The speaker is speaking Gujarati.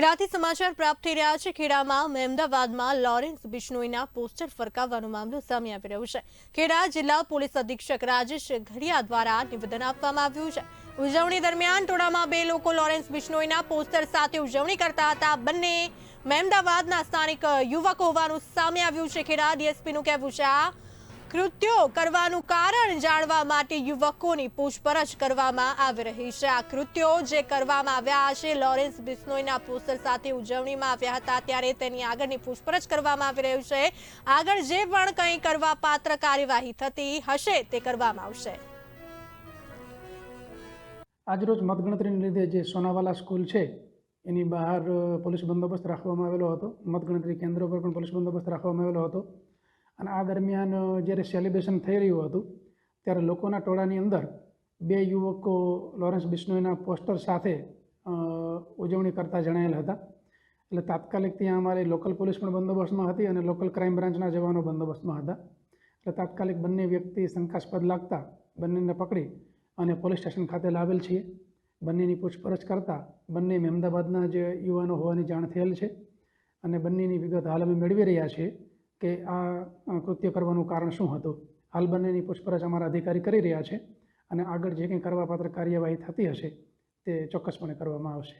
ખેડાથી સમાચાર પ્રાપ્ત થઈ રહ્યા છે। ખેડામાં મહેમદાવાદમાં લોરેન્સ બિશ્નોઈના પોસ્ટર ફરકાવવાનો મામલો સામે આવી રહ્યો છે। ખેડા જિલ્લા પોલીસ અધિક્ષક રાજેશ ઘડિયા દ્વારા નિવેદન આપવામાં આવ્યું છે। ઉજવણી દરમિયાન ટોળામાં બે લોકો લોરેન્સ બિશ્નોઈના પોસ્ટર સાથે ઉજવણી કરતા હતા। બંને મહેમદાવાદના સ્થાનિક યુવક હોવાનું સામે આવ્યું છે। ખેડા ડીએસપીનું કહેવું છે આ કૃત્યો કરવાનું કારણ જાણવા માટે યુવકોની પૂછપરછ કરવામાં આવી રહી છે। આ કૃત્યો જે કરવામાં આવ્યા છે લોરેન્સ બિશ્નોઈના પોસ્ટર સાથે ઉજવણીમાં આવ્યા હતા ત્યારે તેની આગળની પૂછપરછ કરવામાં આવી રહી છે। આગળ જે પણ કંઈ કરવા પાત્ર કાર્યવાહી થતી હશે તે કરવામાં આવશે। આજરોજ મતગણતરીને લીધે જે સોનાવાલા સ્કૂલ છે એની બહાર પોલીસ બંદોબસ્ત રાખવામાં આવેલો હતો। મતગણતરી કેન્દ્રો પર પણ પોલીસ બંદોબસ્ત રાખવામાં આવેલો હતો અને આ દરમિયાન જ્યારે સેલિબ્રેશન થઈ રહ્યું હતું ત્યારે લોકોના ટોળાની અંદર બે યુવકો લોરેન્સ બિશ્નોઈના પોસ્ટર સાથે ઉજવણી કરતા જણાયેલ હતા। એટલે તાત્કાલિક ત્યાં અમારી લોકલ પોલીસ પણ બંદોબસ્તમાં હતી અને લોકલ ક્રાઇમ બ્રાન્ચના જવાનો બંદોબસ્તમાં હતા। એટલે તાત્કાલિક બંને વ્યક્તિ શંકાસ્પદ લાગતા બંનેને પકડી અને પોલીસ સ્ટેશન ખાતે લાવેલ છીએ। બંનેની પૂછપરછ કરતાં બંને મહેમદાવાદના જે યુવાનો હોવાની જાણ થયેલ છે અને બંનેની વિગત હાલ અમે મેળવી રહ્યા છીએ કે આ કૃત્ય કરવાનું કારણ શું હતું। હાલ બંનેની પૂછપરછ અમારા અધિકારી કરી રહ્યા છે અને આગળ જે કંઈ કરવાપાત્ર કાર્યવાહી થતી હશે તે ચોક્કસપણે કરવામાં આવશે।